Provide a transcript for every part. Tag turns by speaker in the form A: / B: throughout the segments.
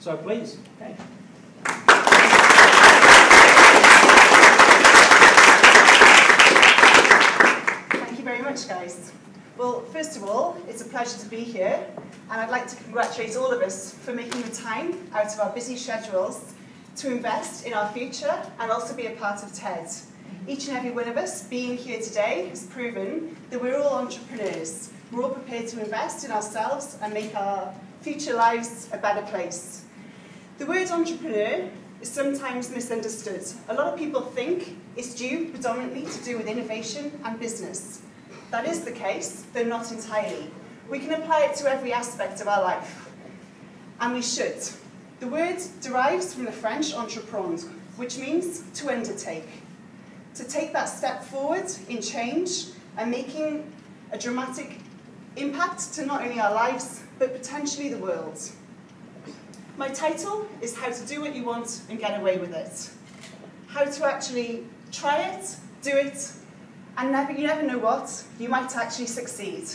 A: So please. Okay.
B: Thank you very much, guys. Well, first of all, it's a pleasure to be here, and I'd like to congratulate all of us for making the time out of our busy schedules to invest in our future and also be a part of TED. Each and every one of us being here today has proven that we're all entrepreneurs. We're all prepared to invest in ourselves and make our future lives a better place. The word entrepreneur is sometimes misunderstood. A lot of people think it's due predominantly to do with innovation and business. That is the case, though not entirely. We can apply it to every aspect of our life, and we should. The word derives from the French entreprendre, which means to undertake. To take that step forward in change and making a dramatic impact to not only our lives, but potentially the world. My title is How to Do What You Want and Get Away With It. How to actually try it, do it, and you never know what, you might actually succeed.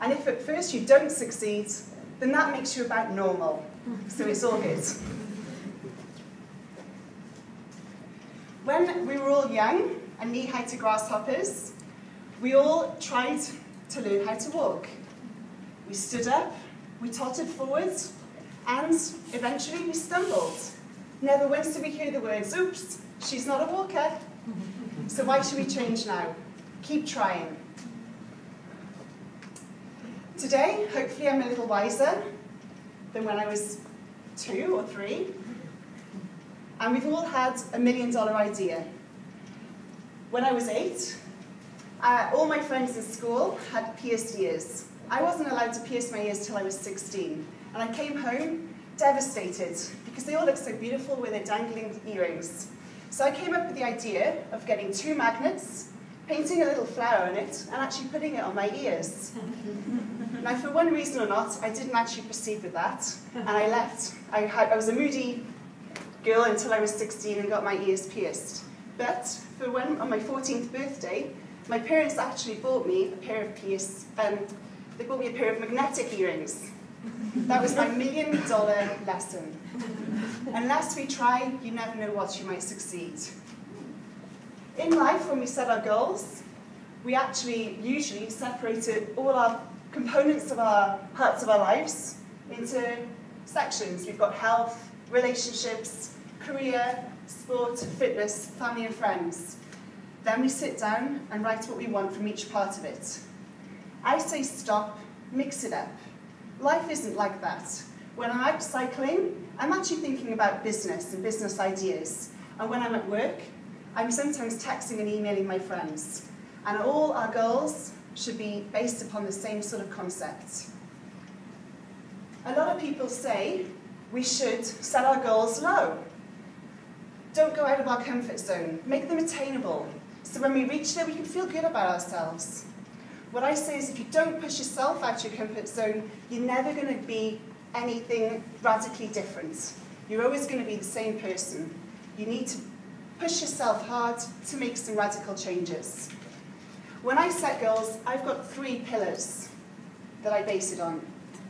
B: And if at first you don't succeed, then that makes you about normal. So it's all good. When we were all young and knee-high to grasshoppers, we all tried to learn how to walk. We stood up, we tottered forward, and eventually we stumbled. Never once did we hear the words, oops, she's not a walker. So why should we change now? Keep trying. Today, hopefully I'm a little wiser than when I was 2 or 3. And we've all had $1 million idea. When I was 8, all my friends in school had pierced ears. I wasn't allowed to pierce my ears till I was 16. And I came home devastated because they all looked so beautiful with their dangling earrings. So I came up with the idea of getting 2 magnets, painting a little flower on it, and actually putting it on my ears. Now, for one reason or not, I didn't actually proceed with that, and I left. I was a moody girl until I was 16 and got my ears pierced. But on my 14th birthday, my parents actually bought me a pair of they bought me a pair of magnetic earrings. That was my $1 million lesson. Unless we try, you never know what you might succeed. In life, when we set our goals, we actually usually separated all our components of our parts of our lives into sections. We've got health, relationships, career, sport, fitness, family and friends. Then we sit down and write what we want from each part of it. I say stop, mix it up. Life isn't like that. When I'm out cycling, I'm actually thinking about business and business ideas. And when I'm at work, I'm sometimes texting and emailing my friends. And all our goals should be based upon the same sort of concept. A lot of people say we should set our goals low. Don't go out of our comfort zone. Make them attainable. So when we reach there, we can feel good about ourselves. What I say is if you don't push yourself out your comfort zone, you're never going to be anything radically different. You're always going to be the same person. You need to push yourself hard to make some radical changes. When I set goals, I've got 3 pillars that I base it on.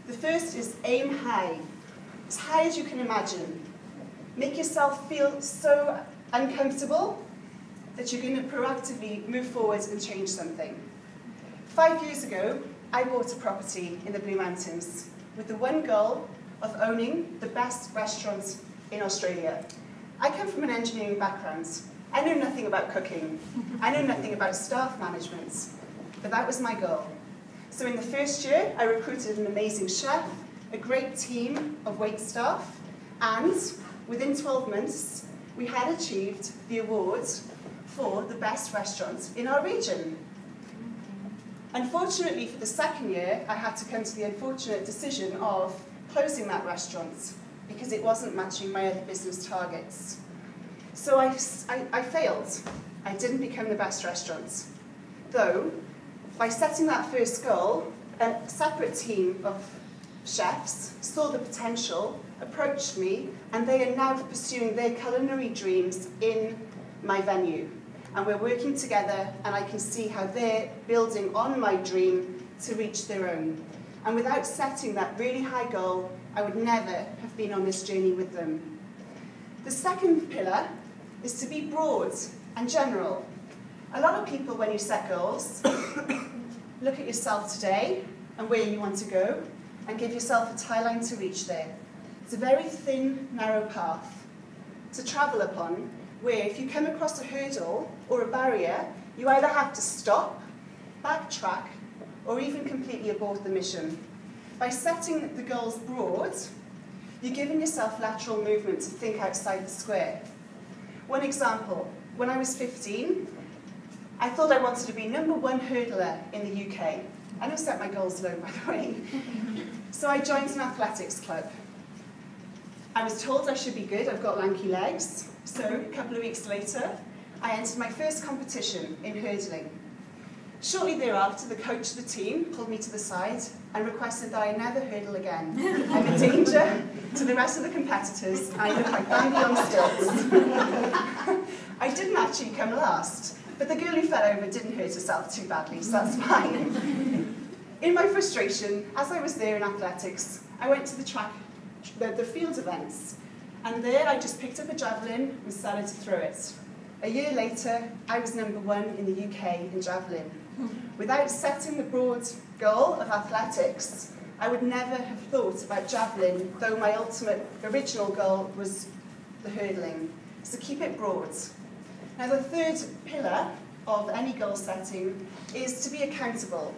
B: The first is aim high, as high as you can imagine. Make yourself feel so uncomfortable that you're going to proactively move forward and change something. 5 years ago, I bought a property in the Blue Mountains with the one goal of owning the best restaurant in Australia. I come from an engineering background. I know nothing about cooking. I know nothing about staff management, but that was my goal. So in the first year, I recruited an amazing chef, a great team of wait staff, and within 12 months, we had achieved the award for the best restaurant in our region. Unfortunately, for the second year, I had to come to the unfortunate decision of closing that restaurant because it wasn't matching my other business targets. So I failed. I didn't become the best restaurant. Though, by setting that first goal, a separate team of chefs saw the potential, approached me, and they are now pursuing their culinary dreams in my venue. And we're working together, and I can see how they're building on my dream to reach their own. And without setting that really high goal, I would never have been on this journey with them. The second pillar is to be broad and general. A lot of people, when you set goals, look at yourself today and where you want to go, and give yourself a tie line to reach there. It's a very thin, narrow path to travel upon, where if you come across a hurdle or a barrier, you either have to stop, backtrack, or even completely abort the mission. By setting the goals broad, you're giving yourself lateral movement to think outside the square. One example, when I was 15, I thought I wanted to be #1 hurdler in the UK. I don't set my goals low, by the way. So I joined an athletics club. I was told I should be good, I've got lanky legs. So a couple of weeks later, I entered my first competition in hurdling. Shortly thereafter, the coach of the team pulled me to the side and requested that I never hurdle again. I'm a danger to the rest of the competitors, and I look like Bambi on stilts. I didn't actually come last, but the girl who fell over didn't hurt herself too badly, so that's fine. In my frustration, as I was there in athletics, I went to the track, the field events, and there I just picked up a javelin and started to throw it. A year later, I was #1 in the UK in javelin. Without setting the broad goal of athletics, I would never have thought about javelin, though my original goal was the hurdling. So keep it broad. Now the third pillar of any goal setting is to be accountable.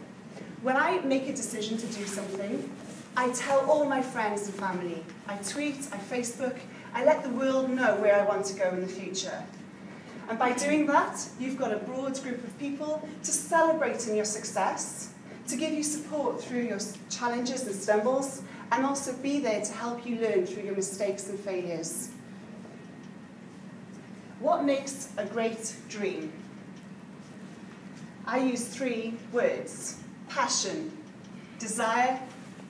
B: When I make a decision to do something, I tell all my friends and family. I tweet, I Facebook, I let the world know where I want to go in the future. And by doing that, you've got a broad group of people to celebrate in your success, to give you support through your challenges and stumbles, and also be there to help you learn through your mistakes and failures. What makes a great dream? I use 3 words: passion, desire,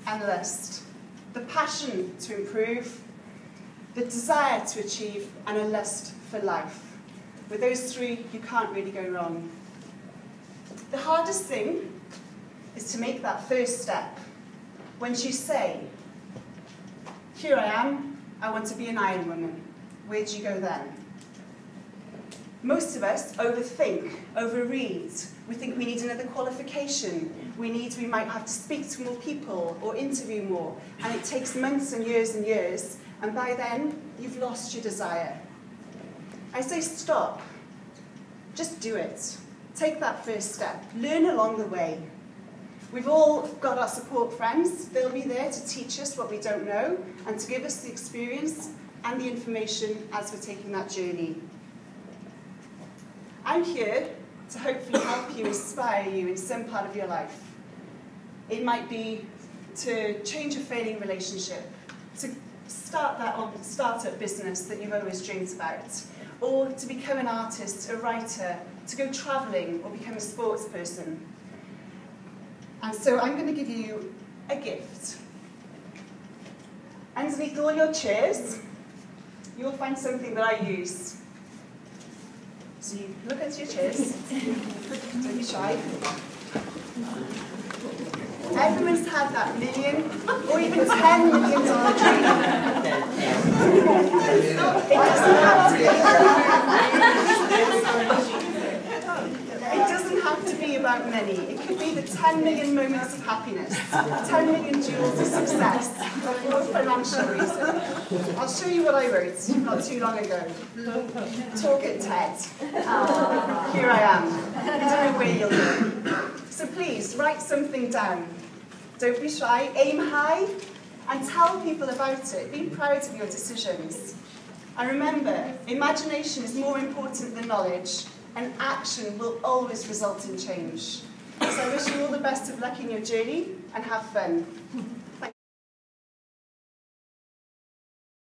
B: and lust. The passion to improve, the desire to achieve, and a lust for life. With those 3, you can't really go wrong. The hardest thing is to make that first step. Once you say, here I am, I want to be an Iron Woman, where do you go then? Most of us overthink, overread. We think we need another qualification. We might have to speak to more people or interview more. And it takes months and years, and by then, you've lost your desire. I say stop. Just do it. Take that first step. Learn along the way. We've all got our support friends. They'll be there to teach us what we don't know and to give us the experience and the information as we're taking that journey. I'm here to hopefully help you, inspire you in some part of your life. It might be to change a failing relationship, to start that startup business that you've always dreamed about, or to become an artist, a writer, to go travelling, or become a sports person. And so I'm going to give you a gift. Underneath all your chairs, you'll find something that I use. So you look at your chairs, don't be shy. Everyone's had that $1 million or even $10 million dream. It doesn't have to be about money. It could be the 10 million moments of happiness, 10 million jewels of success, for a financial reason. I'll show you what I wrote not too long ago. Talk at TED. Here I am. I don't know where you'll go. So please, write something down. Don't be shy, aim high, and tell people about it. Be proud of your decisions. And remember, imagination is more important than knowledge, and action will always result in change. So I wish you all the best of luck in your journey, and have fun.